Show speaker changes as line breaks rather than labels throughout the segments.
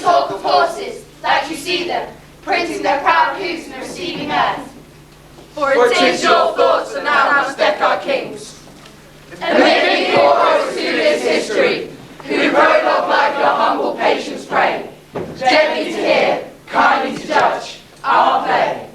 talk of horses, that you see them, printing their proud hoofs and receiving earth. For it is your thoughts that now must deck our kings. And make me your host to this history, who prologue like your humble patience pray, gently to hear, kindly to judge, our play.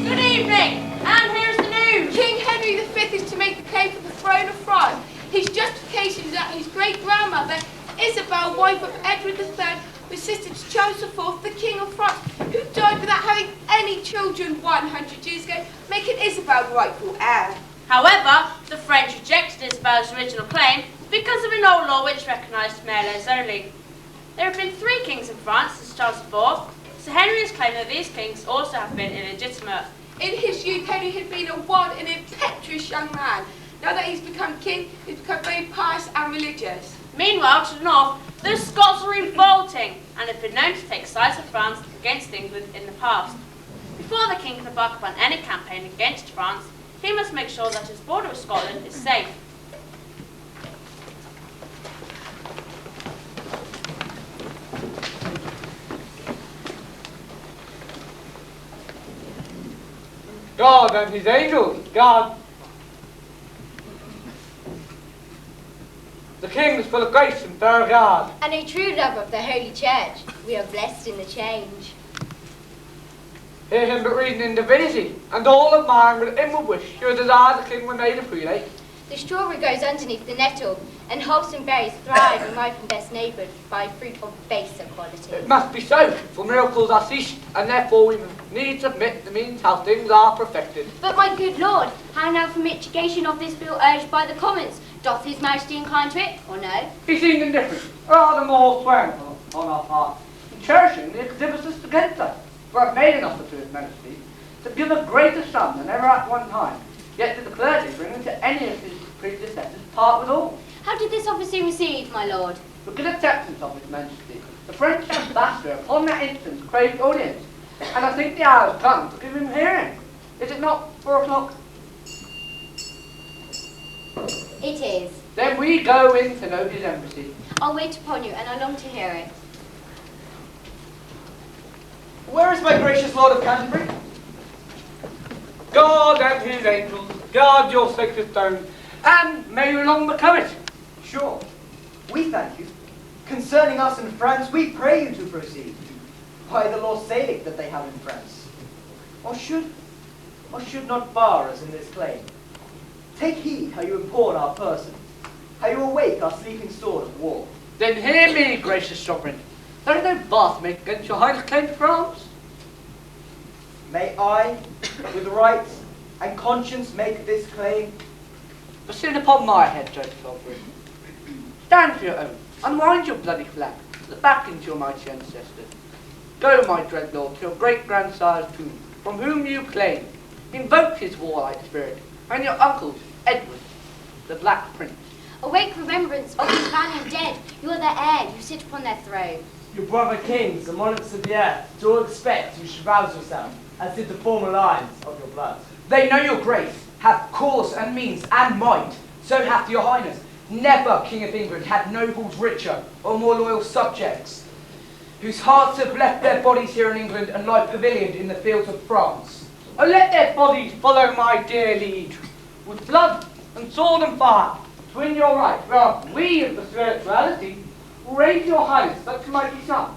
Good evening, and here's the news.
King Henry V is to make the claim for the throne of France. His justification is that his great-grandmother, Isabel, wife of Edward III, was sister to Charles IV, the King of France, who died without having any children 100 years ago, making Isabel the rightful heir.
However, the French rejected Isabel's original claim because of an old law which recognised male heirs only. There have been 3 kings in France since Charles IV, so Henry has claimed that these kings also have been illegitimate.
In his youth, Henry had been a wild and impetuous young man. Now that he's become king, he's become very pious and religious.
Meanwhile, to the north, the Scots are revolting and have been known to take sides with France against England in the past. Before the king can embark upon any campaign against France, he must make sure that his border with Scotland is safe.
God and his angels, God. The king is full of grace and fair God.
And a true love of the Holy Church. We are blessed in the change.
Hear him but reading in divinity, and all admiring with inward wish your desire the king were made a prelate.
The strawberry grows underneath the nettle, and wholesome berries thrive and ripen best neighboured by fruit of baser quality.
It must be so, for miracles are ceased, and therefore we needs admit the means how things are perfected.
But my good lord, how now for mitigation of this bill urged by the Commons? Doth his majesty incline to it, or no?
He seemed indifferent, rather more swearing on our part, and cherishing the exhibitors against us. For I've made an offer to his majesty to give a greater sum than ever at one time, yet did the clergy bring him to any of his predecessors part with all.
How did this offer seem received, my lord?
With good acceptance of his majesty, the French ambassador upon that instant craved audience, and I think the hour has come to give him hearing. Is it not 4 o'clock?
It is.
Then we go in to know his embassy.
I'll wait upon you, and I long to hear it.
Where is my gracious Lord of Canterbury?
God and his angels, guard your sacred throne, and may you long become it.
Sure. We thank you. Concerning us in France, we pray you to proceed. By the law Salic that they have in France. Or should not bar us in this claim. Take heed how you import our person, how you awake our sleeping sword of war.
Then hear me, gracious sovereign. There is no bar to make against your highness claim to France.
May I, with right and conscience, make this claim?
But sin upon my head, Joseph Sovereign. Stand for your own. Unwind your bloody flag. Look back into your mighty ancestors. Go, my dread lord, to your great-grandsire's tomb, from whom you claim. Invoke his warlike spirit, and your uncle's, Edward, the Black Prince.
Awake remembrance of his valiant dead. You are their heir, you sit upon their throne.
Your brother kings and monarchs of the earth, to all respect you should rouse yourself, as did the former lines of your blood.
They know your grace, have cause and means and might. So hath your highness. Never King of England had nobles richer or more loyal subjects, whose hearts have left their bodies here in England and lie pavilioned in the fields of France.
Oh, let their bodies follow my dear liege, with blood and sword and fire, to win your right, whereof we of the spirituality will raise your highness such a mighty sum,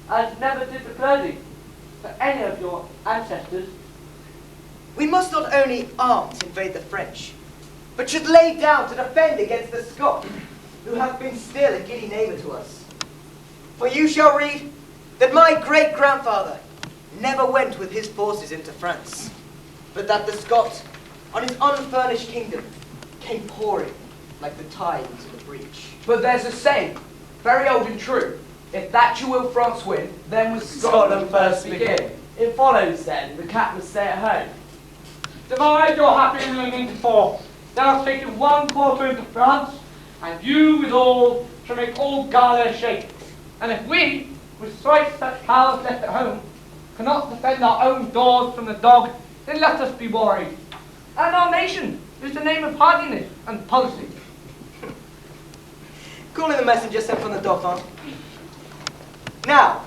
as never did the clergy for any of your ancestors.
We must not only arm to invade the French, but should lay down to defend against the Scots, who have been still a giddy neighbour to us. For you shall read that my great-grandfather never went with his forces into France, but that the Scots, on his unfurnished kingdom, came pouring like the tide into the breach.
But there's a saying, very old and true, if that you will France win, then will Scotland first begin.
It follows then, the cat must stay at home.
Divide your happy England into 4. Thou hast taken 1 quarter into France, and you with all shall make all Galia shake. And if we, with thrice such powers left at home, cannot defend our own doors from the dog, then let us be worried.
And our nation,
is the name of hardiness and policy.
Calling the messenger sent from the Dauphin. Now,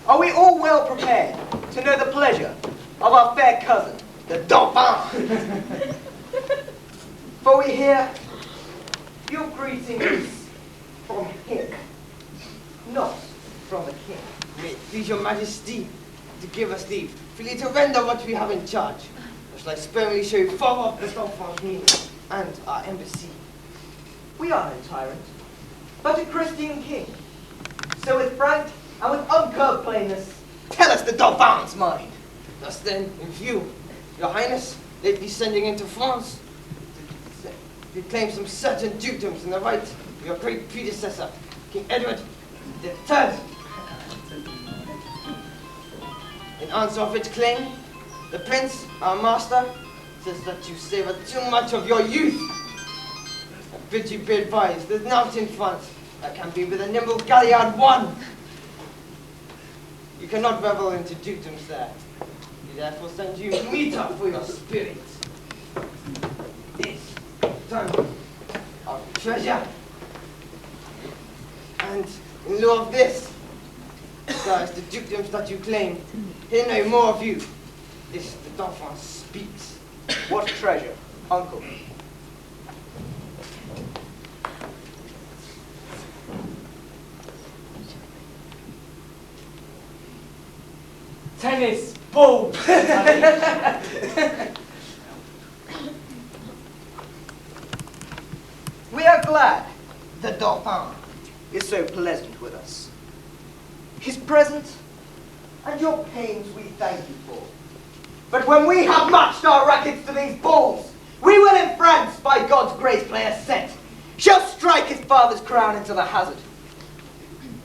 are we all well prepared to know the pleasure of our fair cousin, the Dauphin? For we hear your greetings from him, not from the king.
May it please your majesty to give us leave, freely to render what we have in charge, which I sparingly show you far off the Dauphin's means and our embassy.
We are no tyrant, but a Christian king. So with frank and with uncurbed plainness, tell us the Dauphin's mind.
Thus then, in view, your highness, lately sending into France, to claim some certain dukedoms in the right of your great predecessor, King Edward III. In answer of which claim, the prince, our master, says that you savor too much of your youth. I bid you be advised, there's naught in France that can be with a nimble galliard won. You cannot revel into dukedoms there. We therefore send you meter for your spirit. This ton of treasure. And in lieu of this, besides the dukedoms that you claim, hear no more of you. This the Dauphin speaks.
what treasure, uncle?
Tennis ball.
We are glad the Dauphin is so pleasant with us. His presence and your pains we thank you for. But when we have matched our rackets to these balls, we will in France, by God's grace, play a set, shall strike his father's crown into the hazard.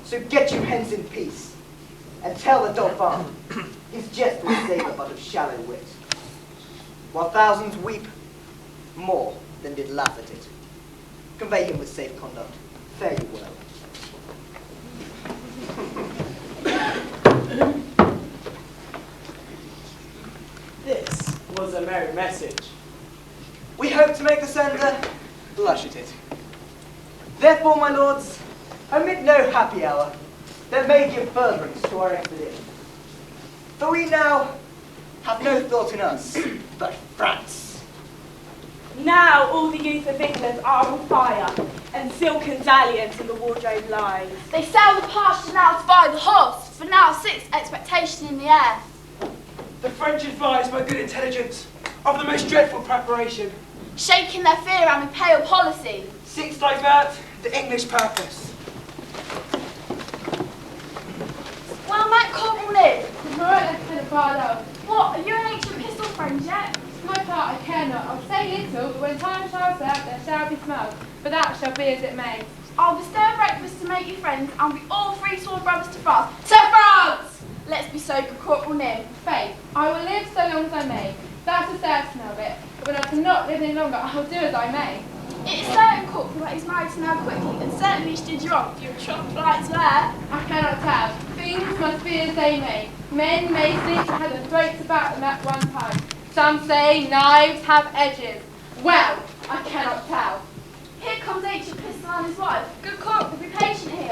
So get you hence in peace, and tell the Dauphin his jest will savour but of shallow wit, while thousands weep more than did laugh at it. Convey him with safe conduct. Fare you well.
This was a merry message.
We hope to make the sender blush at it. Therefore, my lords, omit no happy hour that may give furtherance to our expedition. For we now have no thought in us but France.
Now all the youth of England are on fire, and silken dalliance in the wardrobe lies.
They sail the pasture now to buy the horse, for now sits expectation in the air.
The French advised by good intelligence of the most dreadful preparation.
Shaking their fear and with pale policy.
Seeks to divert the English purpose.
Well met, Corporal Lee. Right, Lieutenant Barlow. What, are you an ancient pistol friend yet?
For my part, I care not. I'll say little, but when time shall serve, there shall be smoke. But that shall be as it may.
I'll bestow a breakfast to make you friends, and we all three sworn brothers to France. To France! Let's be sober, Corporal Nim.
Faith, I will live so long as I may. That's a certain of it. But when I cannot live any longer, I will do as I may.
It is certain, Corporal, that he's married to now quickly, and certainly she did you wrong, for your trot polite to her.
I cannot tell. Things must be as they may. Men may think to have the throats about them at one time. Some say knives have edges. Well, I cannot tell.
Here comes ancient pistol and his wife. Good Corporal, be patient here.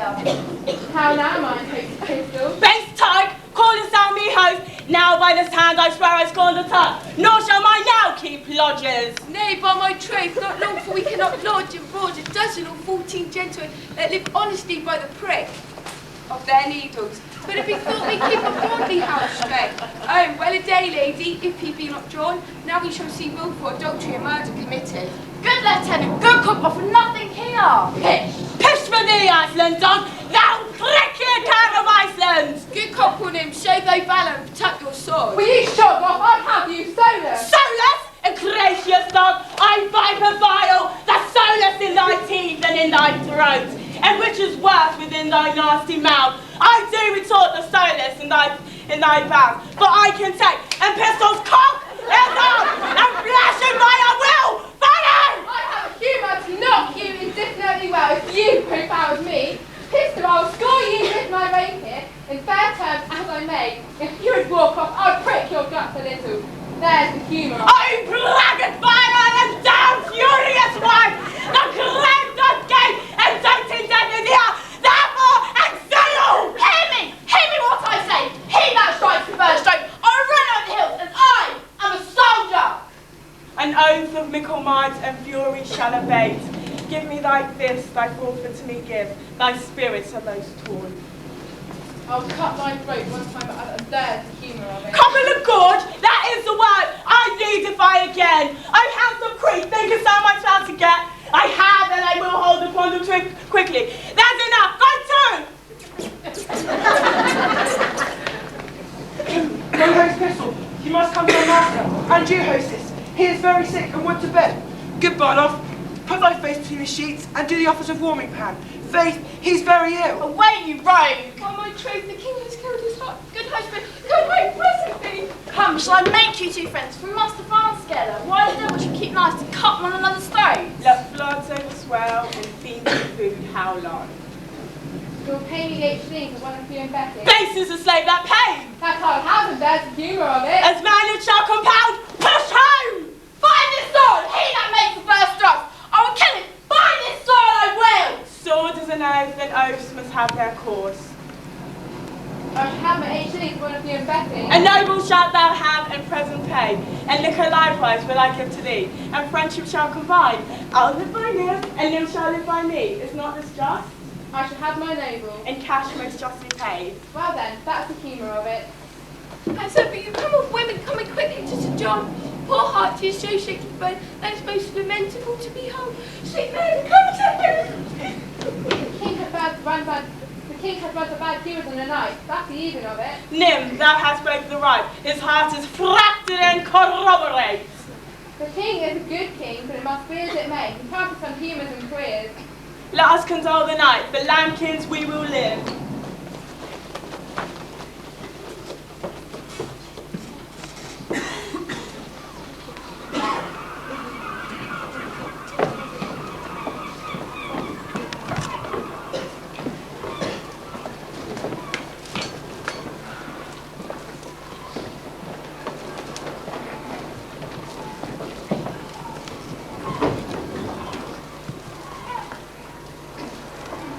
How now, mine host pistol?
Base tyke, call and sound me host. Now by this hand I swear I scorn the tongue, nor shall I now keep lodgers.
Nay, by my troth, not long, for we cannot lodge abroad a dozen or 14 gentlemen that live honestly by the prick of their needles. But if he thought we keep a broadly house straight. Oh, well a day, lady, if he be not drawn, now we shall see wilful adultery and murder committed. Good lieutenant, good corporal, for nothing here.
Pish, pish for thee, Iceland dog, thou cricket cat of Iceland.
Good corporal Nim, show thy valour and tuck your sword.
Will you shove off? I'd have you solus.
Solus, a gracious dog, I viper vile, the solus in thy teeth and in thy throat, and which is worse within thy nasty mouth. I do retort the solus in thy bounds, for I can take, and pistols cock, and on, and flash him by a will. Follow!
I have a humour to knock you indifferently well if you profile me. Pistol, I'll score you with my rapier in fair terms as I may. If you would walk off, I'll prick your guts a little. There's the humour.
Oh, braggart, fire and die! oath of mickle might and fury shall abate. Give me thy fist, thy forfeit to me give, thy spirits are most torn.
I'll cut thy throat one time, and there's the humour of it.
Couple of gorge, that is the word. I do defy again. O house of Crete, thinkest thou my child to get? I have, and I will hold the quantum trick quickly. That's enough. Go to!
No, host Pistol, you must come to my master. And you, hostess, he is very sick and would to bed. Good Barloff, put thy face between the sheets and do the office of warming pan. Faith, he's very ill.
Away, you rogue!
By my troth, the king has killed his heart. Good husband, come away presently.
Come, shall I make you two friends from Master Farnskeller? Why the devil should you keep knives to cut one another's throats?
Let blood overswell and fiends of food howl on.
You'll pay me 8 shillings for one of you and Betty.
Base is a slave that pays!
That's how it happens, there's the humour of it.
As man it shall compound, push home!
Find this sword, he that makes the first thrust. I will kill him. Find this sword, I will.
Sword is an oath, and oaths must have their course.
I shall have my 8 shillings for one of you and Betty.
A noble shalt thou have and present pay, and liquor likewise will I give to thee, and friendship shall combine. I'll live by Nim, and Nim shall live by me. Is not this just?
I shall have my noble.
And cash most justly paid.
Well then, that's the humour of it.
I said, but you come of women coming quickly to St. John. Poor heart, he is so shaken to bone that it's most lamentable to behold. Sweet Mary, come to him!
The king had run the bad humors in the night. That's the even of it.
Nim, thou hast spoken the right. His heart is fractured and corroborates.
The king is a good king, but it must be as it may. He passes some humours and queers.
Let us condole the night. For lambkins we will live.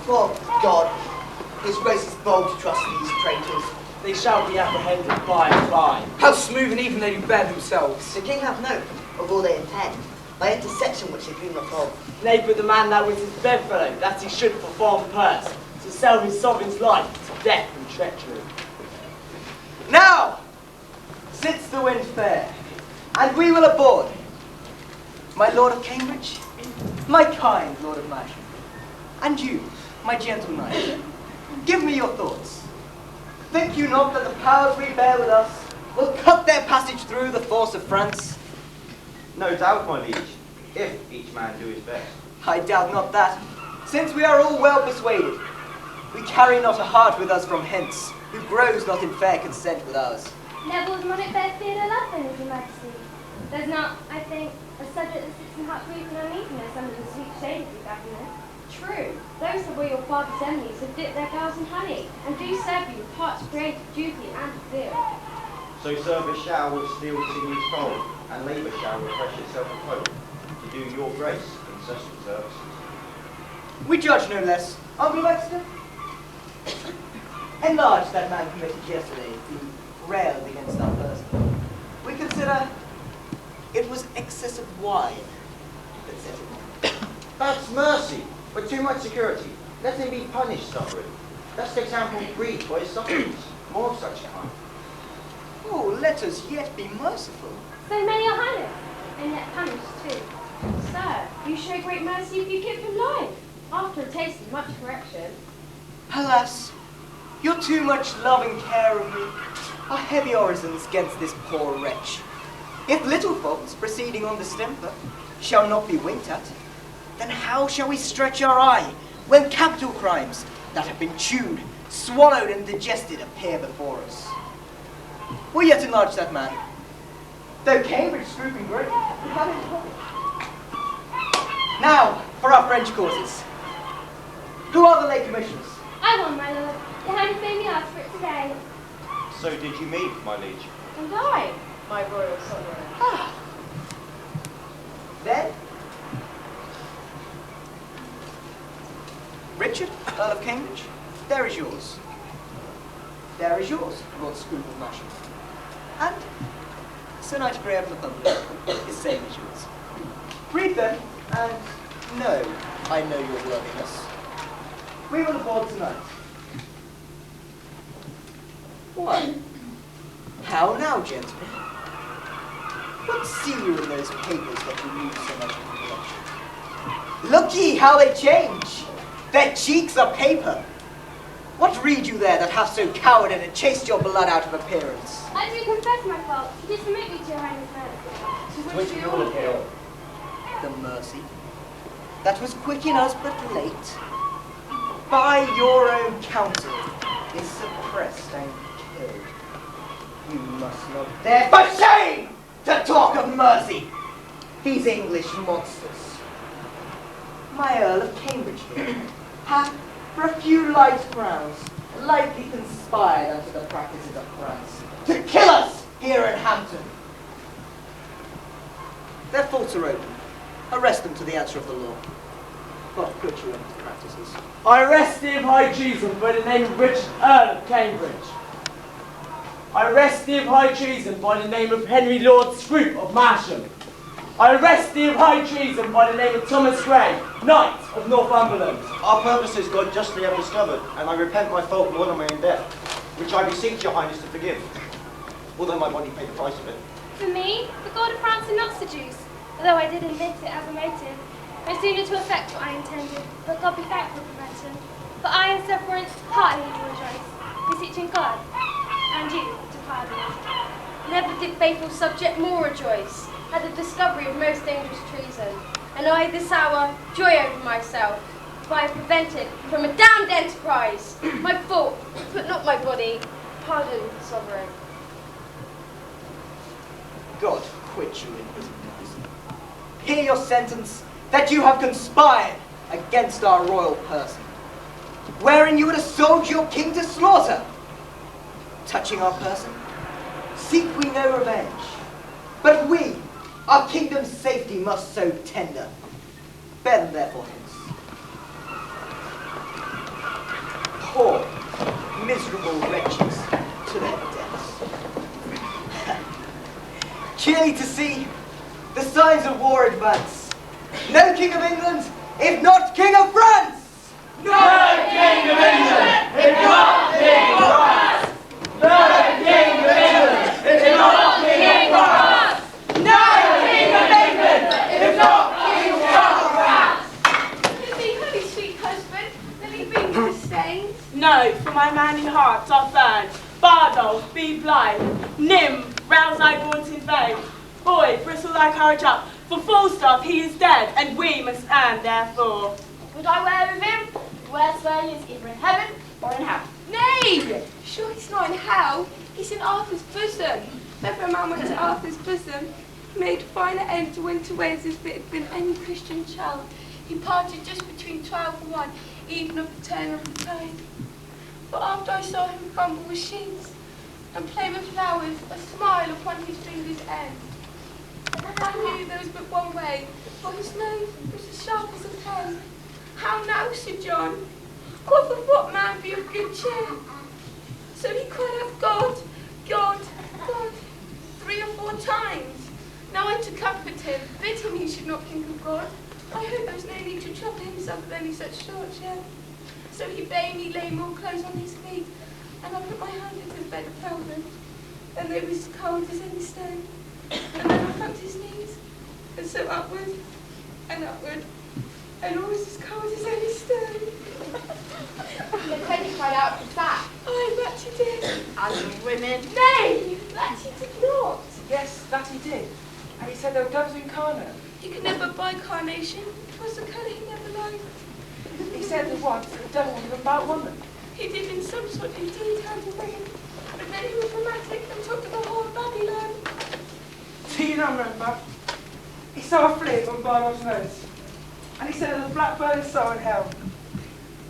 For God, his grace is bold to trust these traitors.
They shall be apprehended by and by.
How smooth and even they do bear themselves.
The king hath known of all they intend, by intersection which they dream not of.
Nay, but the man that was his bedfellow, that he should perform purse, to sell his sovereign's life to death and treachery.
Now sits the wind fair, and we will aboard. My lord of Cambridge, my kind lord of Masham, and you, my gentle knight, give me your thoughts. Think you not that the powers we bear with us will cut their passage through the force of France?
No doubt, my liege, if each man do his best.
I doubt not that, since we are all well persuaded. We carry not a heart with us from hence, who grows not in fair consent with ours.
Neville's monarch bear fear or love then, your majesty. There's not, I think, a subject that sits in heart grief and uneasiness under the sweet shade of your government. True, those that were your father's enemies have dipped their cows in honey, and do serve you with hearts created of duty and of fear.
So service shall with steel sinews fold, and labour shall refresh itself of hope, to do your grace incessant service.
We judge no less, Uncle Wexter. Enlarge that man committed yesterday, who railed against our person. We consider it was excess of wine that set him.
That's mercy, but too much security. Let him be punished, sovereign. Let's take ample breed for his sufferings. More of such kind.
Oh, let us yet be merciful.
So may your highness, and yet punished too. Sir, you show great mercy if you give him life, after a taste of much correction.
Alas, your too much love and care of me are heavy orisons against this poor wretch. If little faults proceeding on distemper shall not be winked at, then how shall we stretch our eye when capital crimes that have been chewed, swallowed, and digested appear before us? We'll yet enlarge that man, though Cambridge scrooping great, we have it whole. Now for our French causes. Who are the late commissioners?
I won, my lord. Your highness made me ask for it today.
So did you me, my liege?
And I, my royal sovereign.
Ah. Then, Richard, Earl of Cambridge, there is yours. There is yours, Lord Scroop of Masham. And Sir Knight Grey of Northumberland is same as yours. Read them, and know I know your worthiness. We will aboard tonight. Why? How now, gentlemen? What see you in those papers that you lose so much of complexion? Look ye how they change! Their cheeks are paper. What read you there that hath so cowered and chased your blood out of appearance?
I do confess my fault. You did submit me to your highness mercy.
Which you will appeal.
The mercy that was quick in us but late, by your own counsel, is suppressed and killed. You must not dare, for shame, to talk of mercy, these English monsters. My Earl of Cambridge here hath, for a few light crowns, lightly conspired unto the practices of France, to kill us here in Hampton. Their faults are open. Arrest them to the answer of the law. What put you into practices?
I arrest thee of high treason by the name of Richard, Earl of Cambridge. I arrest thee of high treason by the name of Henry Lord Scroop of Marsham. I arrest thee of high treason by the name of Thomas Gray, Knight of Northumberland.
Our purposes God justly have discovered, and I repent my fault more than my own death, which I beseech your highness to forgive, although my body paid the price of it.
For me, the God of France did not seduce, although I did admit it as a motive. No sooner to effect what I intended, but God be thankful for better. For I and severance heartily do rejoice, beseeching God and you to pardon us. Never did faithful subject more rejoice at the discovery of most dangerous treason, and I this hour joy over myself, for I have prevented from a damned enterprise. My fault, but not my body. Pardon, sovereign.
God quit you in his mercy. Hear your sentence that you have conspired against our royal person, wherein you would have sold your king to slaughter. Touching our person, seek we no revenge, but we, our kingdom's safety must so tender. Bear them therefore hence. Poor, miserable wretches to their deaths. Cheerly to see the signs of war advance. No king of England, if not king of France!
No king of England, if not king of France! No king of England, if not king of France! No king of England, if not king of France!
Is he, holy sweet husband, that he been sustained?
No, for my manly heart are burned. Bardolph, be blind. Nym, rouse thy vaunting vein. Boy, bristle thy courage up. For Falstaff, he is dead, and we must stand therefore.
Would I wear with him? Where swear he is either in heaven or in hell. Nay! Sure he's not in hell. He's in Arthur's bosom. If ever a man went to Arthur's bosom, he made finer end to winter ways as if it had been any Christian child. He parted just between 12 and 1, even of the turn of the tide. But after I saw him fumble with sheets and play with flowers, a smile upon his fingers' end, I knew there was but one way, for his nose was as sharp as a pen. How now, Sir John? Quoth of what man be of good cheer? So he cried out, God, God, God, 3 or 4 times. Now I to comfort him, bid him he should not think of God. I hope there was no need to trouble himself with any such short share. So he bade me lay more clothes on his feet, and I put my hand into the bed of velvet, and they were as cold as any stone. And then I felt his knees, and so upward, and always as cold as any stone.
The penny cried out for that.
Aye, that he did.
As the women.
Nay, that he did not.
Yes, that he did. And he said there were doves incarnate.
You can never buy carnation. 'Twas the colour he never liked.
He said that once the devil would have about woman.
He did in some sort indeed handle women, but then he was dramatic and talked of the whole of Babylon.
Do you not remember? He saw a flint on Bardolph's nose. And he said that the blackbird is so in hell.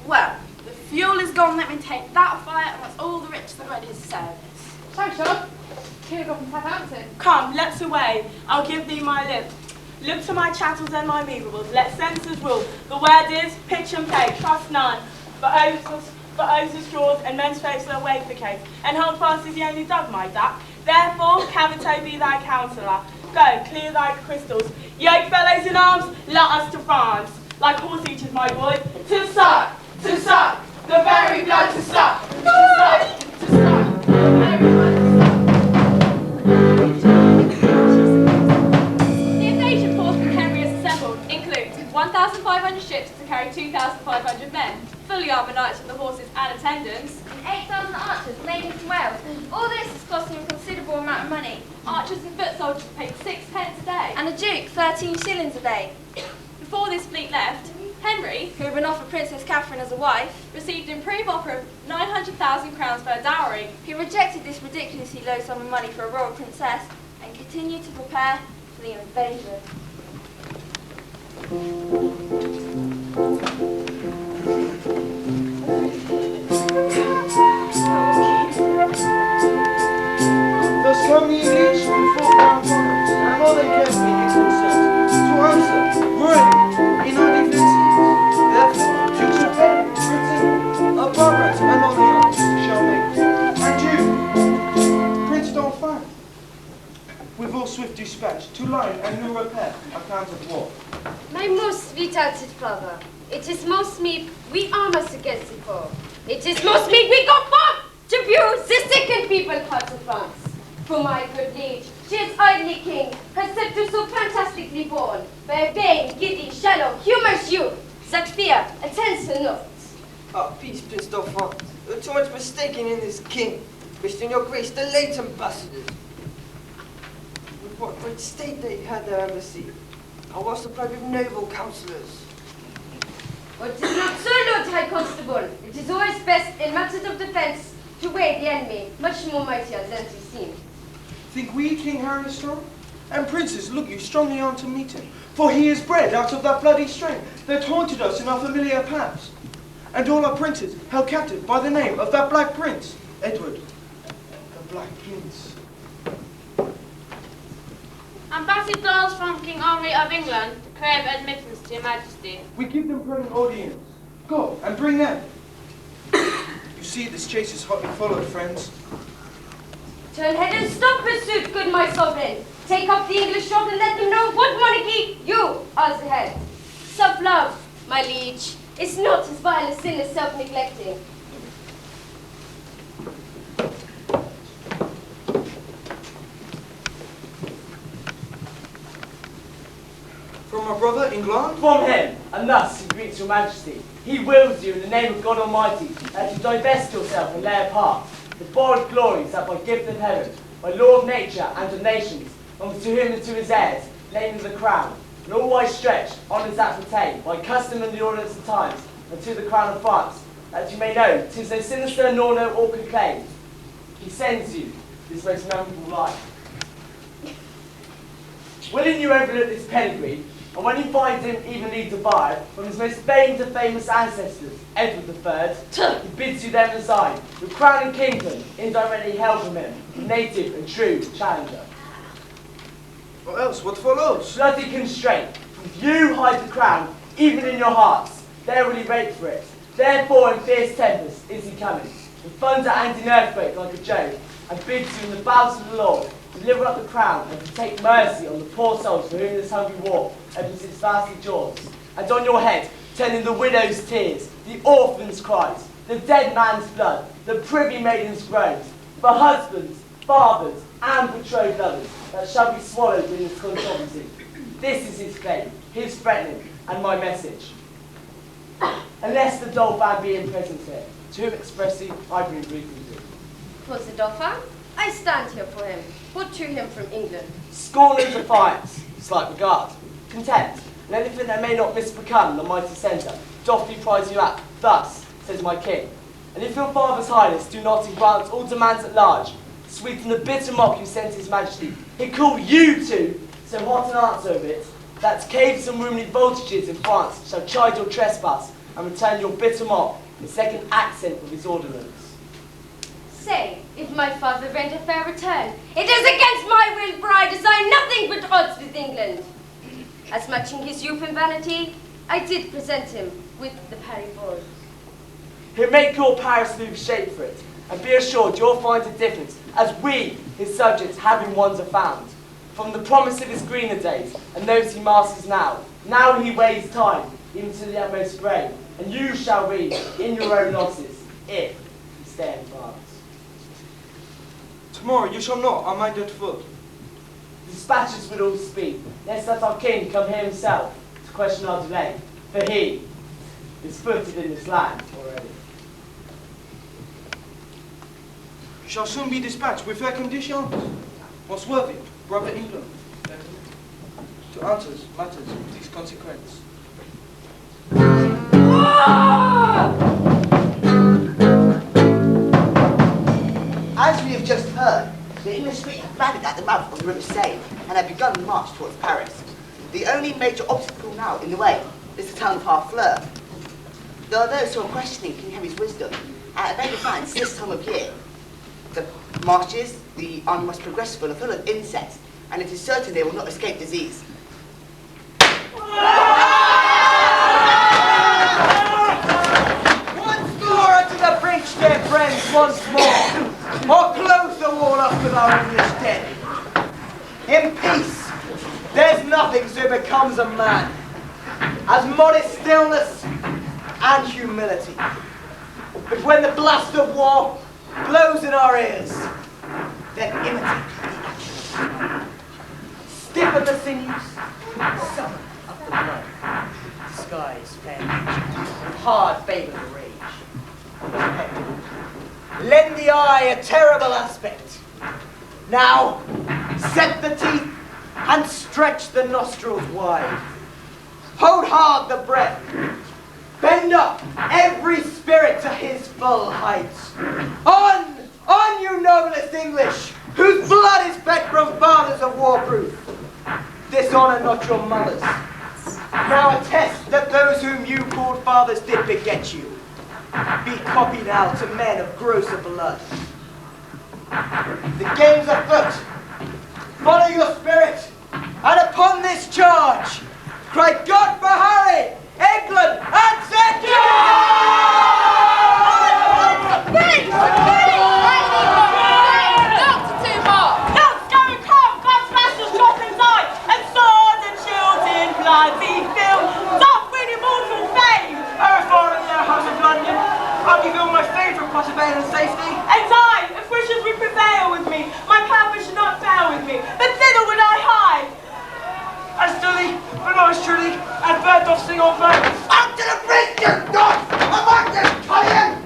Well, the fuel is gone, let me take that fire, and that's all the riches that read his service.
So, Sean, here we go from Southampton.
Come, let's away. I'll give thee my lip. Look to my chattels and my movables. Let senses rule. The word is pitch and pay, trust none. But oaths are straws, and men's faces are wafer cakes. And hold fast is the only dog, my duck. Therefore, Cavito be thy counsellor. Go, clear thy crystals. Yoke fellows in arms, let us to France. Like horse eaters, my boys, to suck, the very blood to suck, the very blood to
The invasion force that Henry has assembled includes 1,500 ships to carry 2,500 men, fully armoured knights with the horses and attendants,
And 8,000 archers, mainly from Wales. All this is costing a considerable amount of money.
archers and foot soldiers paid 6 pence a day.
And a duke, 13 shillings a day.
Before this fleet left, Henry,
Who had been offered Princess Catherine as a wife.
received an improved offer of 900,000 crowns for a dowry.
He rejected this ridiculously low sum of money for a royal princess and continued to prepare for the invasion.
Thus come the English before our foreigners, and more than carefully give themselves to answer royally in our defences. Therefore, Dukes of Britain, of Barbara, and Orleans shall make war. And you, Prince Dauphin, with all swift dispatch, to line and new repair account of war.
My most sweet-hearted father, it is most meet we arm us against the foe. It is most meet we go forth to view the second people parts of France. For my good liege, she is idly king, her sceptre so fantastically born, by a vain, giddy, shallow, humorous youth, that fear attends her not.
Ah, peace, Prince Dauphin. You're too much mistaken in this king. Christian, your grace, the late ambassadors. With what great state they had their embassy. I was supplied with noble counsellors.
But it is not so, Lord High Constable. It is always best in matters of defence to weigh the enemy, much more mightier than he seems.
Think we King Harry is strong? And princes, look you strongly on to meet him, for he is bred out of that bloody string that haunted us in our familiar past. And all our princes held captive by the name of that Black Prince, Edward, the Black Prince.
Ambassadors from King Henry of England crave admittance to your majesty.
We give them present audience. Go and bring them. You see, this chase is hotly followed, friends.
Turn head and stop pursuit, good my sovereign. Take up the English shot and let them know what monarchy you are the head. Self-love, my liege, is not as vile a sin as self-neglecting.
From my brother, England?
From him, and thus he greets your majesty. He wills you in the name of God Almighty that you divest yourself and lay apart the borrowed glories that by gift of heaven, by law of nature and of nations, and to him and to his heirs, namely the crown, and all wise stretch, honours that pertain, by custom and the ordinance of times, and to the crown of France, that you may know 'tis no sinister nor no awkward claim. He sends you this most memorable life. Willing you overlook this pedigree, and when you find him evenly divided from his most famed and famous ancestors, Edward III, he bids you then resign, your crown and kingdom indirectly held from him, native and true challenger.
Or else, what follows?
Bloody constraint. If you hide the crown, even in your hearts, there will he wait for it. Therefore in fierce tempest is he coming, with thunder and in earthquake like a Jove, and bids you in the bowels of the Lord to deliver up the crown and to take mercy on the poor souls for whom this hungry war opens its vasty jaws. And on your head, turning the widow's tears, the orphan's cries, the dead man's blood, the privy maiden's groans, for husbands, fathers, and betrothed lovers that shall be swallowed in his controversy. This is his claim, his threatening, and my message. Unless the Dauphin be in presence here, to whom expressly I bring greetings.
For the Dauphin, I stand here for him. Put to him from England.
Scorn and defiance, slight regard, contempt, and anything that may not misbecome the mighty centre, doth he prize you at. Thus, says my king. And if your father's highness do not grant all demands at large, sweeten the bitter mock you sent his majesty, he called you to, so hot an answer of it, that caves and roomy voltages in France shall chide your trespass, and return your bitter mock, the second accent of his ordinance.
Say, if my father rent a fair return, it is against my will, for I desire nothing but odds with England. As matching his youth and vanity, I did present him with the Paris balls.
He'll make your Paris move shape for it, and be assured you'll find a difference, as we his subjects having wonder found. From the promise of his greener days, and those he masters now. Now he weighs time, even to the utmost grave, and you shall read in your own losses, if you stay in France.
Tomorrow you shall not, I mind it full.
Dispatches with all speed, lest that our king come here himself to question our delay, for he is footed in this land already.
You shall soon be dispatched with fair conditions. Most worthy, brother England, to answer matters of this consequence.
As we have just heard, the English fleet have landed at the mouth of the River Seine and have begun the march towards Paris. The only major obstacle now in the way is the town of Harfleur. There are those who are questioning King Henry's wisdom at a very fine this time of year. The marshes, the army must progress full of insects, and it is certain they will not escape disease.
Once more to the breach, dear friends, once more. Or close the wall up with our English dead. In peace, there's nothing so becomes a man as modest stillness and humility. But when the blast of war blows in our ears, then imitate the action. Stiffen the sinews, summon up the blood, disguise fair nature, and hard favour the rage. Lend the eye a terrible aspect. Now, set the teeth and stretch the nostrils wide. Hold hard the breath. Bend up every spirit to his full height. On, you noblest English, whose blood is fed from fathers of warproof. Dishonour not your mothers. Now attest that those whom you called fathers did beget you. Be copied now to men of grosser blood. The game's afoot. Follow your spirit, and upon this charge, cry God for Harry, England, and St.
Wait! Not to two more!
Nuts go and come, God's masters drop and die, and swords and shields in blood be filled. Stop with immortal fame!
Our father in our house of London, I'll give you all my favourite possibility and safety.
And I, if wishes would prevail with me, my purpose should not fail with me, but thither would I hie.
As duly, but not as truly, as bird doth sing or bird. Up to the bridge, you dog! Among them, Cullion!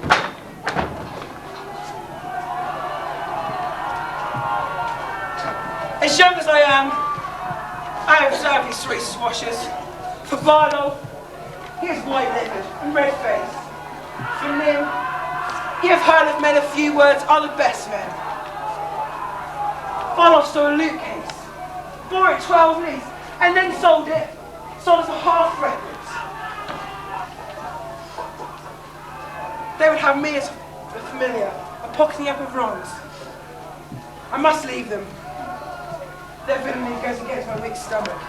As young as I am, I observe these three swashers. For Barlow, he is white-livered and red-faced. For Nim, you have heard of men of few words are the best men. Barlow stole a loot case, bore it 12 leagues, and then sold it as a half record. They would have me as a familiar, a pocketing up of wrongs. I must leave them. Their villainy goes against my weak stomach.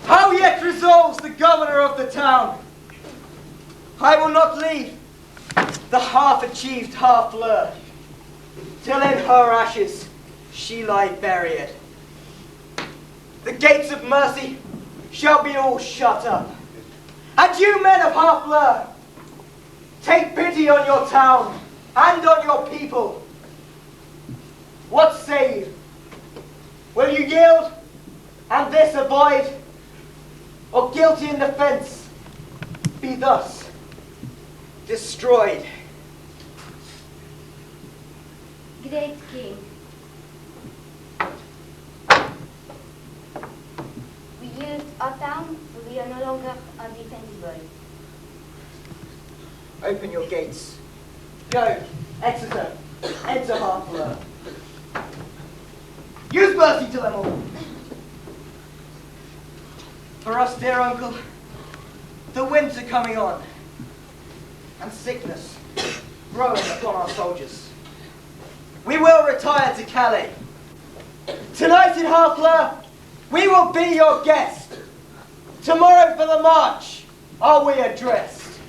How yet resolves the governor of the town? I will not leave the half-achieved Harfleur, till in her ashes she lie buried. The gates of mercy shall be all shut up. And you men of Harfleur, take pity on your town and on your people. What say you? Will you yield and this avoid, or guilty in defence be thus destroyed?
Great King, we yield our town, for we are no longer undefensible.
Open your gates. Go, Exeter, enter Harfleur. Use mercy to them all. For us, dear uncle, the winter coming on, and sickness growing upon our soldiers. We will retire to Calais. Tonight in Harfleur, we will be your guest.
Tomorrow for the march. Are we addressed?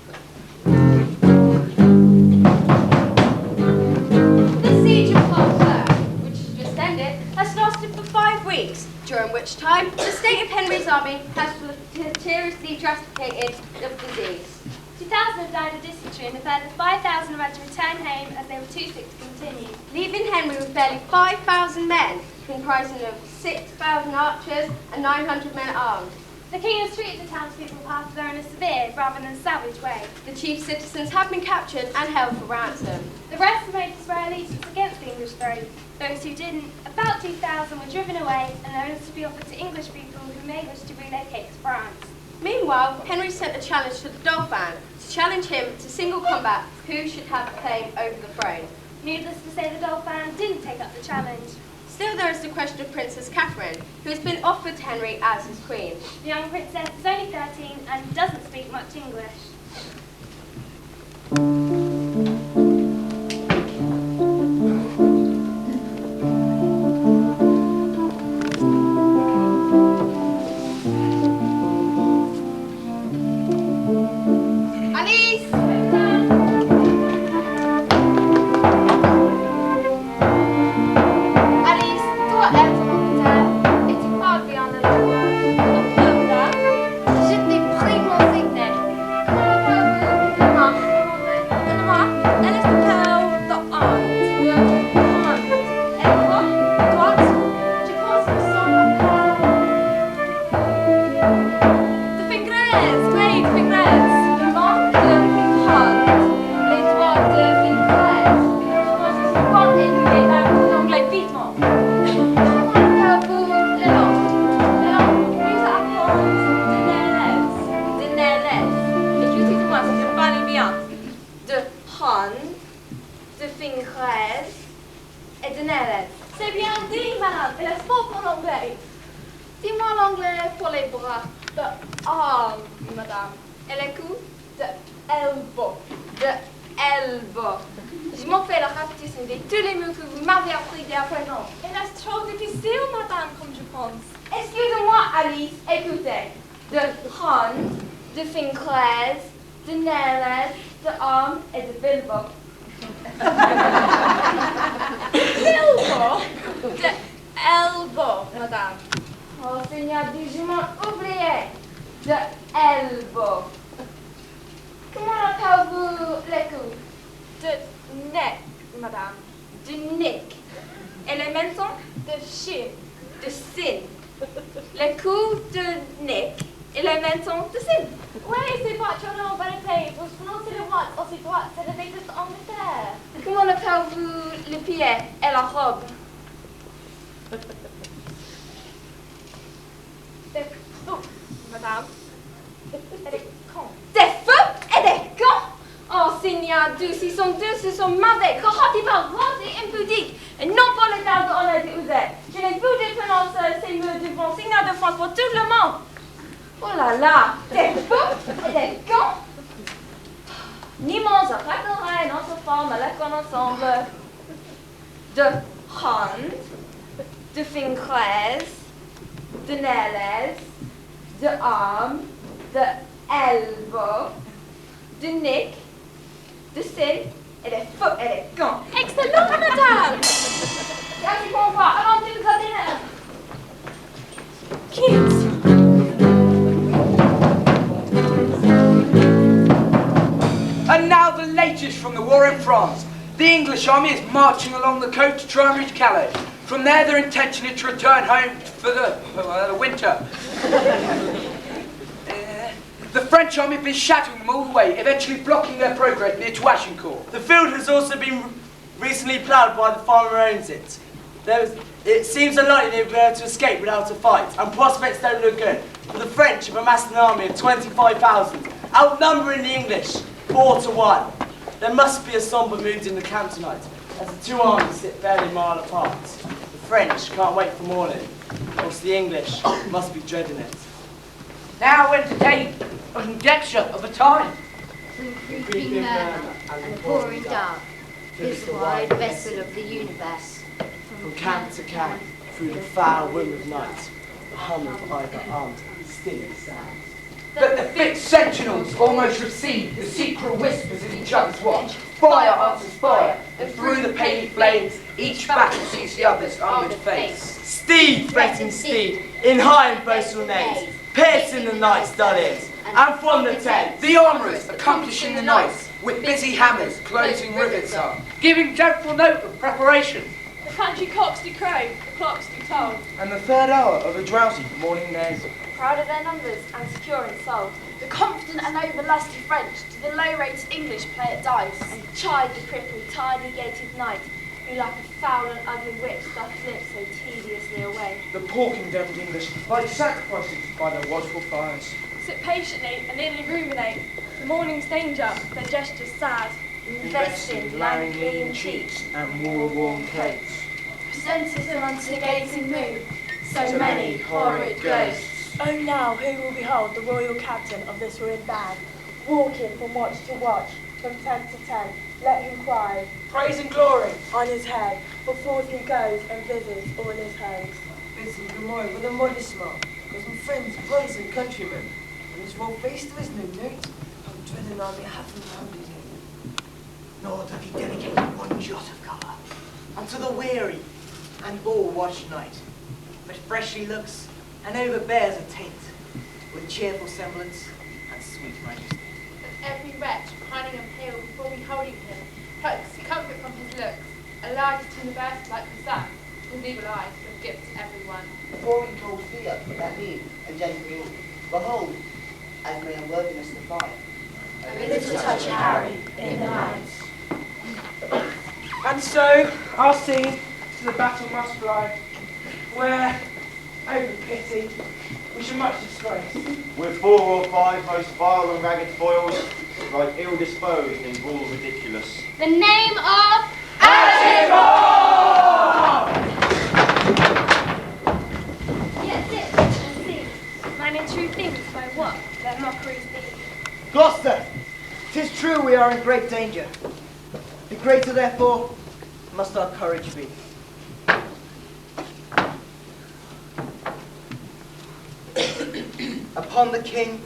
The siege of Falkirk, which has just ended, has lasted for 5 weeks, during which time the state of Henry's army has seriously drasticated the disease.
2,000 have died of dysentery, and a further 5,000 are about to return home as they were too sick to continue.
Leaving Henry with barely 5,000 men, comprising of 6,000 archers and 900 men armed.
The king has treated the townspeople after in a severe rather than savage way.
The chief citizens have been captured and held for ransom.
The rest have made to swear allegiance against the English throne. Those who didn't, about 2,000, were driven away and are only to be offered to English people who may wish to relocate to France.
Meanwhile, Henry sent a challenge to the Dauphin to challenge him to single combat who should have claim over the throne.
Needless to say, the Dauphin didn't take up the challenge.
Still, there is the question of Princess Catherine, who has been offered to Henry as his queen.
The young princess is only 13 and doesn't speak much English.
C'est bien dit, madame. Elle est fort en anglais. Dis-moi l'anglais pour les bras. De arm, madame. Et les coups? De elbow.
De elbow.
Je m'en fais la répétition de tous les mots que vous m'avez appris dès à présent. Elle est trop difficile, madame, comme je pense. Excusez-moi, Alice. Écoutez. De hand, de fingers, de nails, de arm et de bilbo. Bilbo? De elbow, madame. Oh, Seigneur, je m'en oublié. De elbow. Comment appelez-vous les coups? De neck, madame. De neck. Et les mentons? De chin. De sin. Les coups de neck et les mentons de sin. Oui, c'est votre nom en vérité. Vous prononcez le droit aussi droit. C'est le début d'Angleterre. Comment appelez-vous le pied et la robe? Des fous, madame. Et des cons. Des fous et des cons? Oh, Seigneur, ils sont mauvais, corruptibles, gros et impudiques, et non pas les termes honnêtes et usés. Je n'ai plus de prononcer ces mots devant Seigneur de France pour tout le monde. Oh là là, des fous et des cons? Niemand s'arrêterait notre forme à la ensemble. De hand, de fingers, de nails, de arm, de elbow, de neck, de sin et des fous et des cons. Excellent, madame! Merci pour moi. Avant de nous ordinaire. Kids.
And now the latest from the war in France. The English army is marching along the coast to try and reach Calais. From there, their intention is to return home for the winter. The French army have been shattering them all the way, eventually blocking their progress near to Agincourt.
The field has also been recently ploughed by the farmer who owns it. It seems unlikely they will be able to escape without a fight, and prospects don't look good. For the French have amassed an army of 25,000, outnumbering the English 4 to 1. There must be a sombre mood in the camp tonight, as the two armies sit barely a mile apart. The French can't wait for morning, whilst the English must be dreading it.
Now went a day of conjecture of a time.
Creeping murmur and the pouring dark fills the wide vessel of the universe.
From camp to camp, through the foul womb of night, the hum of either armed, still sounds.
that the fixed sentinels almost receive the secret whispers in each other's watch. Fire answers fire, and through the paly flames, each battle sees the other's armoured face.
Steed threatens steed, in high and boastful names, piercing the night's dull ears, and from the tent,
The armourers accomplishing the night, with busy hammers closing rivets are,
giving gentle note of preparation.
The country cocks do crow, the clocks do toll.
And the third hour of the drowsy morning mares.
Proud of their numbers and secure in soul, the confident and over-lusty French to the low-rated English play at dice, and chide the crippled, tidy-gated knight, who like a foul and ugly witch doth slip so tediously away.
The poor condemned English lie sacrifices by their watchful fires.
Sit patiently and inly ruminate the morning's danger, their gestures sad.
Invest in lank lean cheeks
and war-worn coats.
Presenteth them unto the gazing moon, so many horrid ghosts.
Oh now, who will behold the royal captain of this ruined band, walking from watch to watch, from tent to tent, let him cry, praise and glory on his head, for forth he goes and visits all his hosts.
Vincent Gamoy with a modest smile, because my friends, brothers and countrymen, and his full face there is no note, how dread an army hath encountered him. Nor doth he dedicate one jot of colour unto the weary and all-watched night, but freshly looks and overbears a taint, with cheerful semblance and sweet majesty.
That every wretch, pining and pale before beholding him, takes comfort from his looks, allowed to universe like the sun, his evil eyes give gift to everyone.
Before we call fear that need and gentle rule, behold, as may unworthiness defy.
A little touch of Harry in the night.
And so, our scene to the battle must fly, where, over pity, we should much disgrace.
With 4 or 5 most vile and ragged foils, right ill-disposed and all ridiculous.
The name of
Yes, it, and see, mine in true things by what their mockeries be.
Gloucester, 'tis true we are in great danger. The greater, therefore, must our courage be. Upon the king,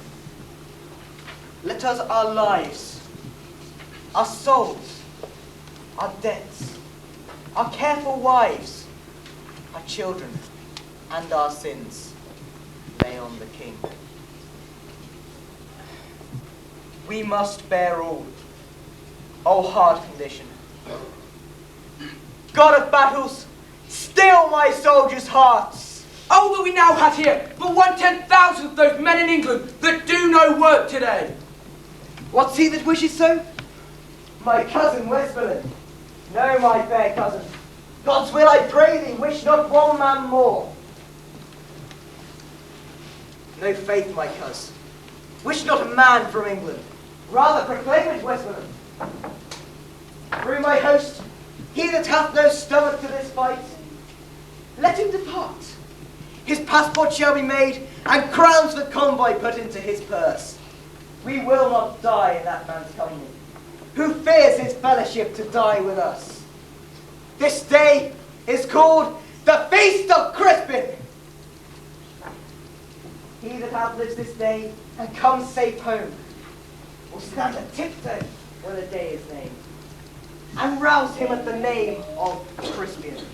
let us our lives, our souls, our debts, our careful wives, our children, and our sins lay on the king. We must bear all, O hard condition. God of battles, still my soldiers' hearts.
Oh, that we now had here but 1/10,000 of those men in England that do no work today.
What's he that wishes so? My cousin Westmoreland. No, my fair cousin. God's will, I pray thee, wish not one man more. No faith, my cuz. Wish not a man from England. Rather proclaim it, Westmoreland. Through my host, he that hath no stomach to this fight, let him depart. His passport shall be made, and crowns for convoy put into his purse. We will not die in that man's company, who fears his fellowship to die with us. This day is called the Feast of Crispin. He that outlives this day and comes safe home will stand a tiptoe when the day is named, and rouse him at the name of Crispian.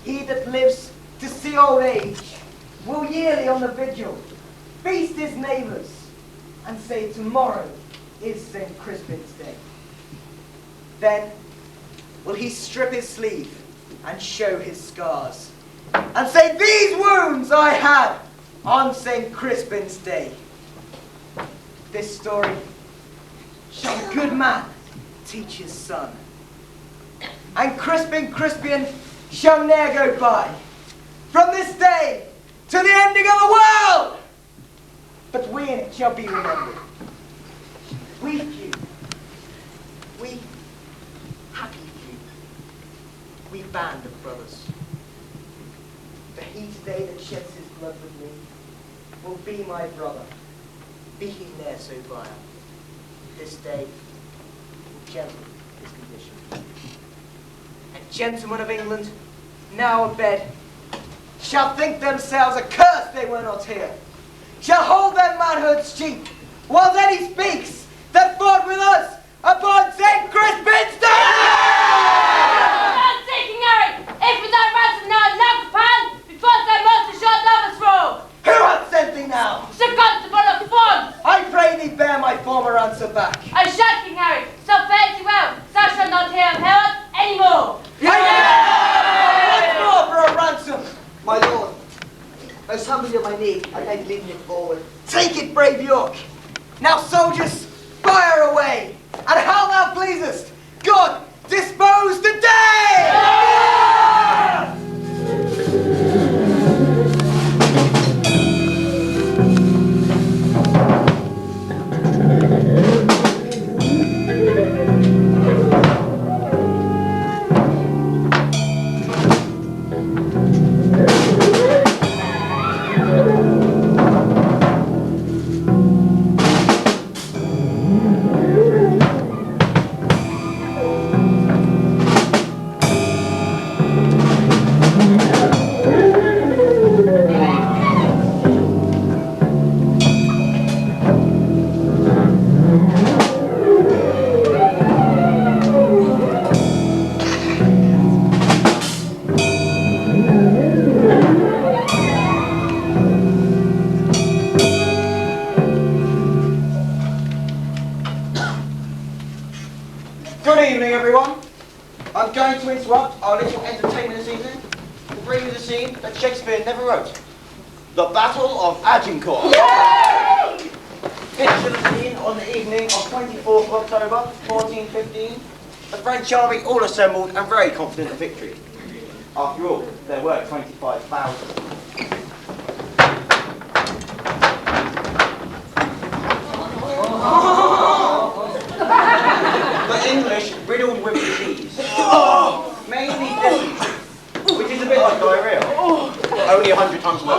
He that lives to see old age will yearly on the vigil feast his neighbours and say tomorrow is St. Crispin's day. Then will he strip his sleeve and show his scars and say, these wounds I had on St. Crispin's day. This story shall a good man teach his son, and Crispian shall ne'er go by from this day to the ending of the world. But we in it shall be remembered. We few, we happy few, we band of brothers. For he today that sheds his blood with me will be my brother, be he ne'er so vile. This day will gentle his condition. And gentlemen of England, now abed, shall think themselves accursed they were not here, shall hold their manhood's cheek, while then he speaks that fought with us upon St. Crispin's Day!
Not taking Eric, if without ransom now in Lagopan, before they must have shot lovers through.
Who hath sent thee now?
Sir Constable of Fons.
I pray thee bear my former answer back.
I shall, King Harry, so fare thee well, thou shalt not hear of Herod any more.
Once more for a ransom! My lord, most humbly on my knee, I beg leading it forward. Take it, brave York! Now, soldiers, fire away! And how thou pleasest! God, dispose the day!
Good evening, everyone. I'm going to interrupt our little entertainment this evening to bring you the scene that Shakespeare never wrote. The Battle of Agincourt. Picture the scene on the evening of 24th of October, 1415. The French army all assembled and very confident of victory. After all, there were 25,000. The English riddled with disease, mainly dysentery, which is a bit like diarrhea, only 100 times worse.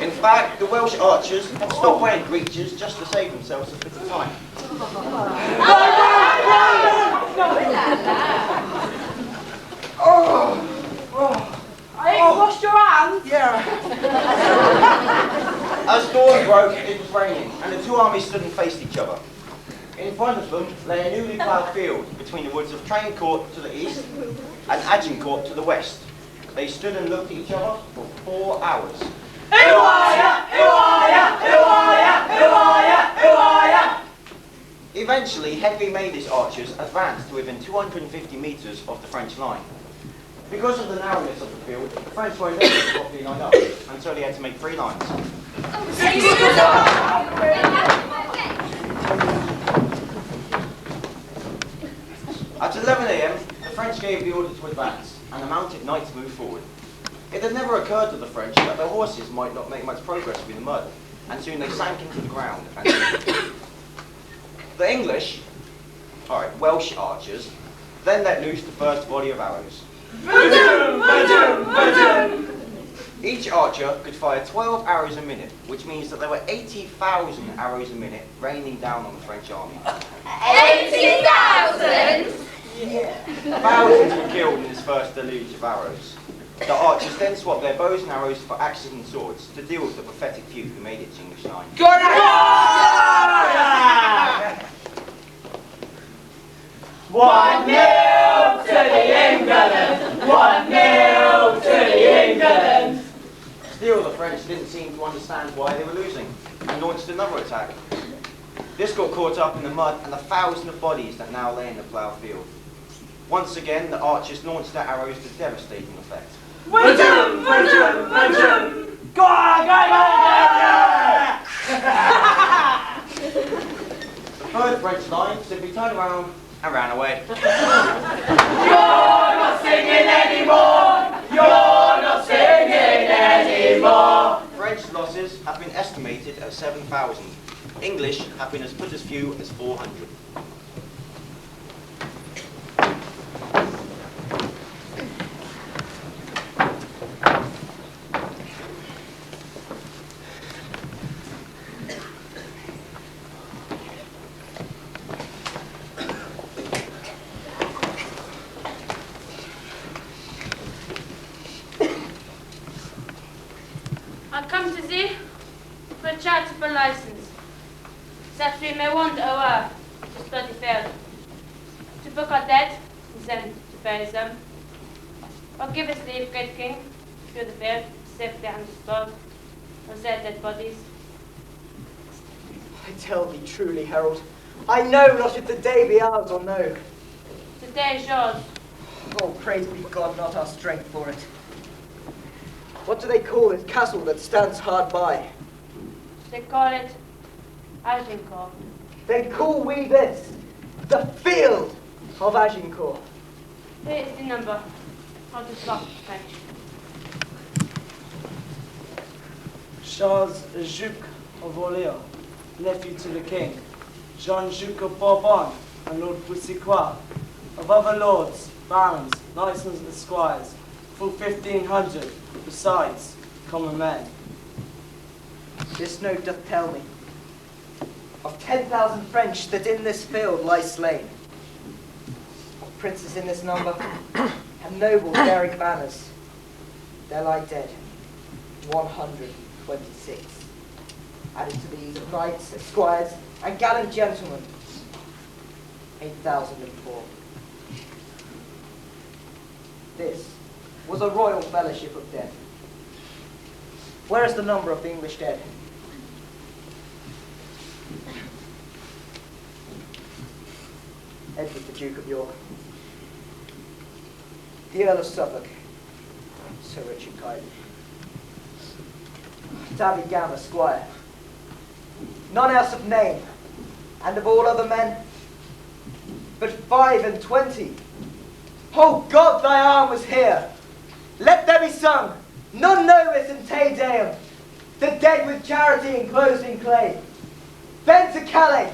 In fact, the Welsh archers had stopped wearing breeches just to save themselves a bit of time.
I ain't washed your hands.
Yeah.
As dawn broke, it was raining, and the two armies stood and faced each other. In front of them lay a newly ploughed field between the woods of Train Court to the east and Agincourt to the west. They stood and looked at each other for 4 hours. Eventually, Henry made his archers advance to within 250 metres of the French line. Because of the narrowness of the field, the French were never properly lined up, and so they had to make 3 lines. At 11 a.m., the French gave the order to advance, and the mounted knights moved forward. It had never occurred to the French that their horses might not make much progress through the mud, and soon they sank into the ground. And the English, Welsh archers, then let loose the first volley of arrows. Each archer could fire 12 arrows a minute, which means that there were 80,000 arrows a minute raining down on the French army.
80,000?
Yeah. Thousands were killed in this first deluge of arrows. The archers then swapped their bows and arrows for axes and swords to deal with the pathetic few who made it to English line.
One nil to the England! 1-0 to the England!
Still, the French didn't seem to understand why they were losing, and launched another attack. This got caught up in the mud and the thousands of bodies that now lay in the ploughed field. Once again, the archers launched their arrows to devastating effect.
Go on,
The third French line simply turned around and ran away.
You're not singing anymore! You're not singing anymore!
French losses have been estimated at 7,000. English have been as put as few as 400.
I come to thee for a charitable license, that we may wander o'er to study field, to book our dead, and then to bury them. Or give us leave, great king, through the field, safely undisturbed, of their dead bodies.
I tell thee truly, Herald, I know not if the day be ours or no.
The day is yours.
Oh, praise be God, not our strength for it. What do they call this castle that stands hard by?
They call it Agincourt.
Then call we this the field of Agincourt.
Here is the number of the slot French.
Charles Duc of Orleans, nephew to the king, Jean Duc of Bourbon, and Lord Boussicroix, of other lords, barons, knights and squires, full 1,500, besides common men.
This note doth tell me of 10,000 French that in this field lie slain, of princes in this number, and nobles bearing banners. There lie dead 126. Added to these of knights, esquires, and gallant gentlemen, 8,004. This was a royal fellowship of dead. Where is the number of the English dead? Edward the Duke of York, the Earl of Suffolk, Sir Richard Kite, Davy Gamma, Squire, none else of name, and of all other men, but 25. Oh God, thy arm was here. Let there be sung, non nobis in Te Deum, the dead with charity enclosed in clay. Then to Calais,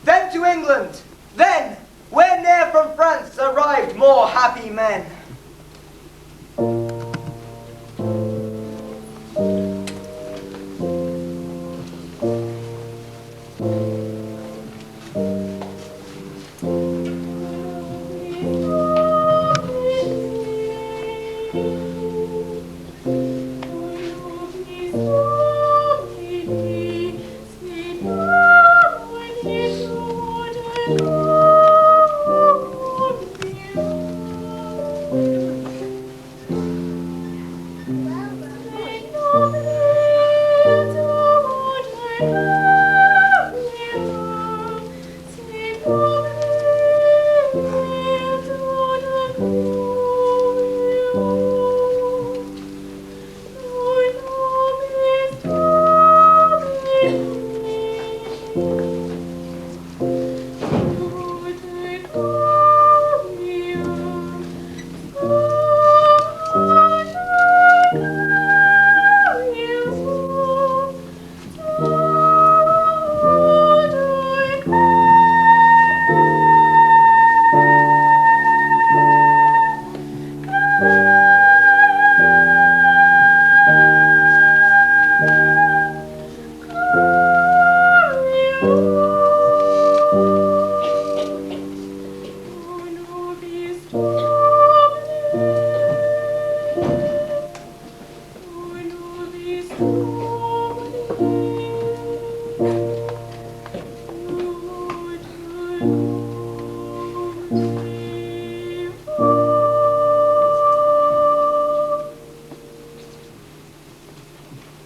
then to England, then, where near from France arrived more happy men.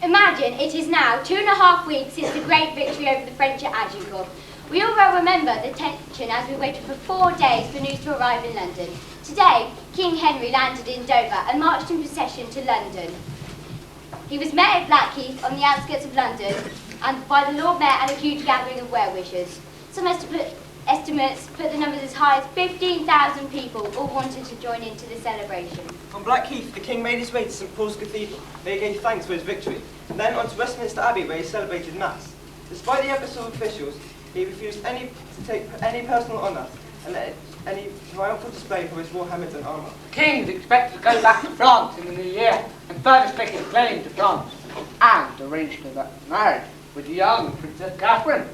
Imagine it is now 2.5 weeks since the great victory over the French at Agincourt. We all well remember the tension as we waited for 4 days for news to arrive in London. Today, King Henry landed in Dover and marched in procession to London. He was met at Blackheath on the outskirts of London and by the Lord Mayor and a huge gathering of well-wishers. Some estimates put the numbers as high as 15,000 people all wanted to join into the celebration.
From Blackheath, the king made his way to St Paul's Cathedral, where he gave thanks for his victory, and then on to Westminster Abbey, where he celebrated Mass. Despite the efforts of officials, he refused to take any personal honour and any triumphal display for his war helmet and armour.
The king is expected to go back to France in the new year and further stake his claim to France and arrange for marriage with the young Princess Catherine.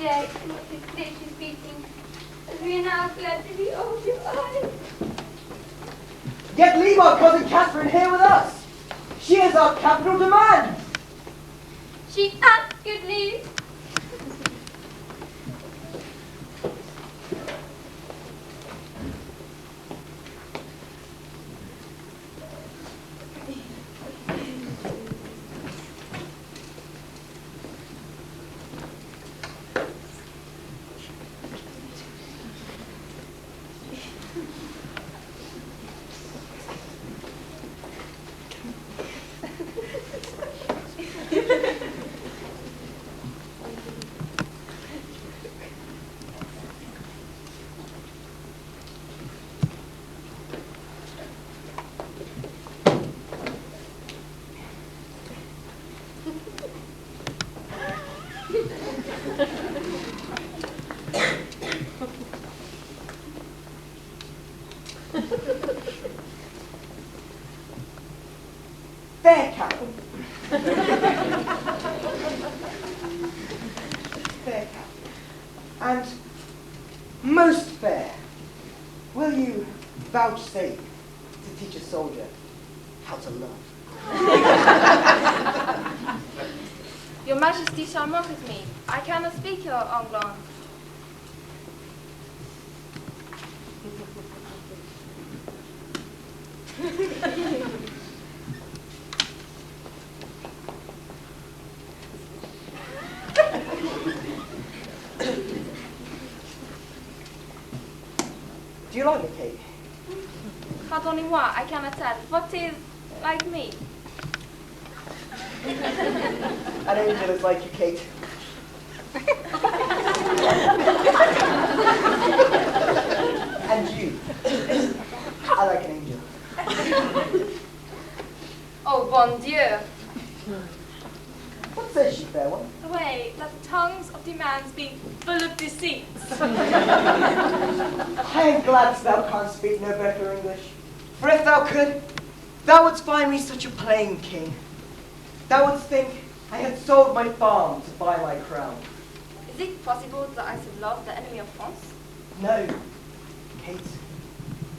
day, and what his flesh is beating, as we are now glad to be old your eyes.
Yet leave our cousin Catherine here with us. She is our capital demand.
She hath good leave.
Fair cap. Fair cap. And most fair, will you vouchsafe to teach a soldier how to love?
Your Majesty shall mock at me. I cannot speak your Anglais.
Do you like me, Kate?
Pardonnez-moi, I cannot tell. What is like me?
An angel is like you, Kate. And you. I like an angel.
Oh, bon Dieu.
What says she, fair one?
Away, let the tongues of demands be full of deceits.
I am glad thou canst speak no better English. For if thou could, thou wouldst find me such a plain king. Thou wouldst think I had sold my farm to buy my crown.
Is it possible that I should love the enemy of France?
No, Kate.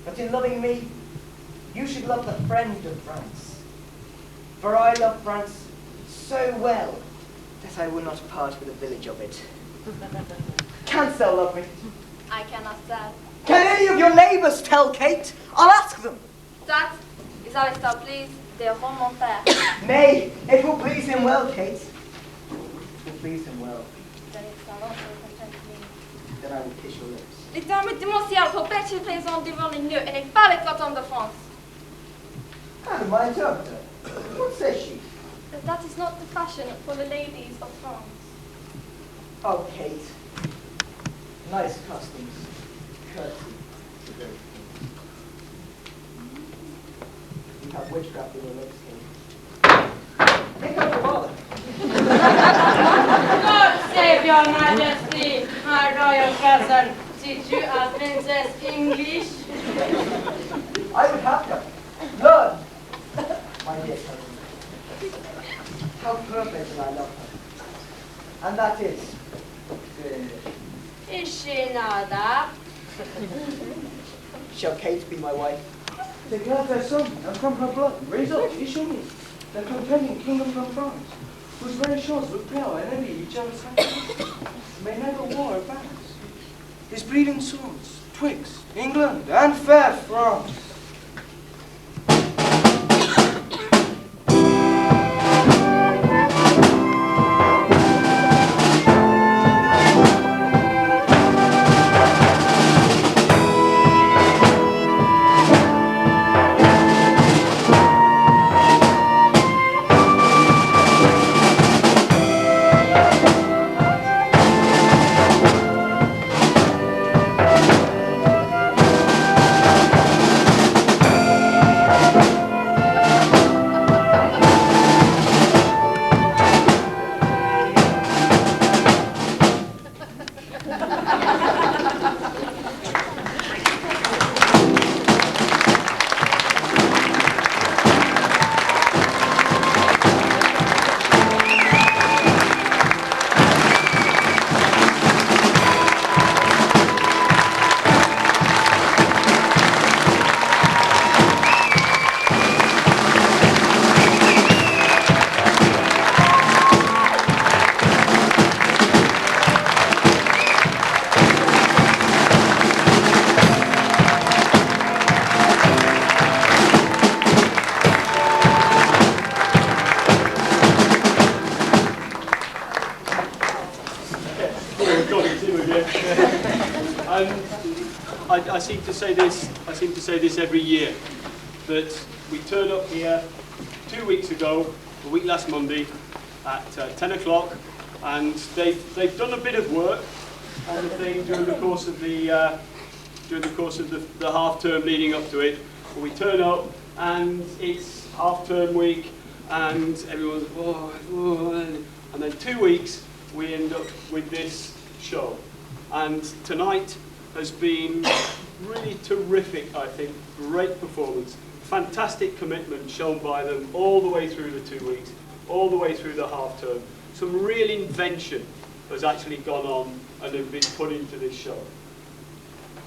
But in loving me, you should love the friend of France. For I love France so well that I will not part with a village of it. Canst thou love me?
I cannot tell.
Can any of your neighbours tell, Kate? I'll ask them.
That is how it shall please their home mon père.
Nay, it will please him well, Kate. It will please him well.
Then it shall also content me.
Then I will kiss your lips.
Les dames de mon ciel Robert est présent devant les nœuds et n'est pas les cotons de France.
And my interpreter, what says she?
But that is not the fashion for the ladies of France.
Oh, Kate. Nice customs. Courtesy. You have witchcraft in your lips, Kate. Think of your father.
God save your Majesty, my royal cousin. Did you a Princess English?
I would have to learn, my dear cousin. How perfect that I love her. And that is good.
Is she nada?
Shall Kate be my wife?
They got their son, and from her blood, raise up, Ishumi, the contending kingdom from France, whose very shores with power and envy each other's hands, may never war advance. His bleeding swords, twixt England and fair France.
got it too again. I seem to say this every year, that we turned up here 2 weeks ago, a week last Monday, at 10 o'clock, and they've done a bit of work on the thing during the course of the half term leading up to it. But we turn up and it's half term week and everyone's and then 2 weeks we end up with this show. And tonight has been really terrific, I think. Great performance, fantastic commitment shown by them all the way through the 2 weeks, all the way through the half term. Some real invention has actually gone on and have been put into this show.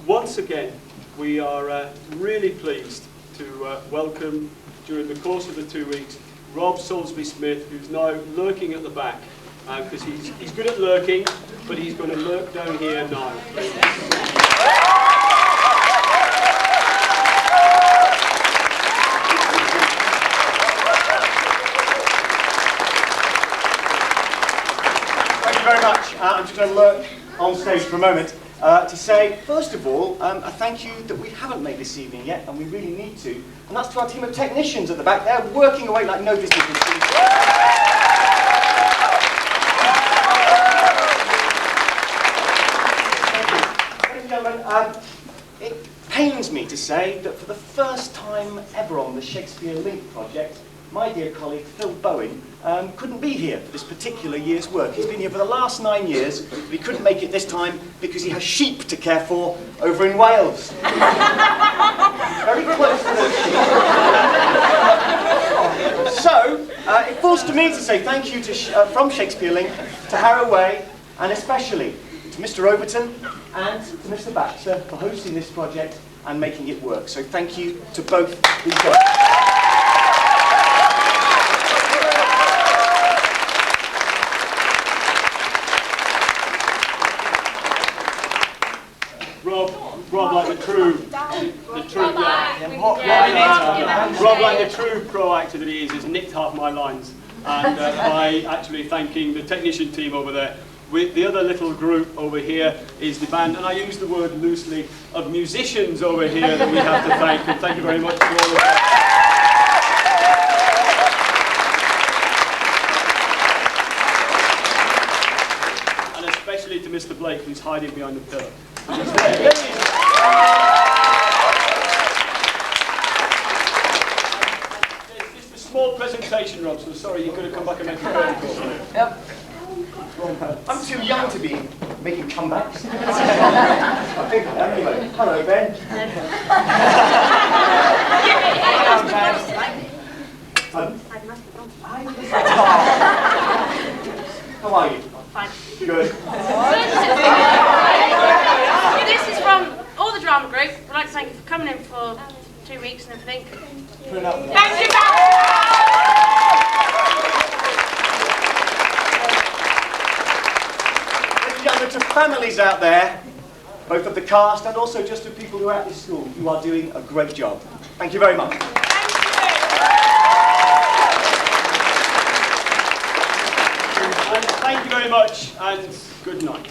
Once again, we are really pleased to welcome, during the course of the 2 weeks, Rob Soulsby-Smith, who's now lurking at the back, because he's good at lurking, but he's going to lurk down here now.
Thank you very much. I'm just going to lurk on stage for a moment to say, first of all, a thank you that we haven't made this evening yet, and we really need to. And that's to our team of technicians at the back. They're working away like no business. Ladies and gentlemen, it pains me to say that for the first time ever on the Shakespeare Link project, my dear colleague Phil Bowen couldn't be here for this particular year's work. He's been here for the last 9 years, but he couldn't make it this time because he has sheep to care for over in Wales. Very close to those sheep. So, it falls to me to say thank you to from Shakespeare Link to Harrow Way, and especially to Mr. Overton and to Mr. Baxter for hosting this project and making it work. So thank you to both these guys.
Rob, like the true pro actor that he is, has nicked half my lines, and by actually thanking the technician team over there. The other little group over here is the band, and I use the word loosely, of musicians over here that we have to thank, and thank you very much to all of them. And especially to Mr. Blake, who's hiding behind the pillar. He's there. It's a small presentation, Rob, so sorry, you've got to come back and make a curtain call.
Yep. I'm too young to be making comebacks. I think anyway. Hello, Ben. How are you?
Fine.
Good.
This is from all the drama group. I'd like to thank you for coming in for 2 weeks and everything. Thank you,
To families out there, both of the cast and also just to people who are at this school, you are doing a great job. Thank you very much.
Thank you very much, and good night.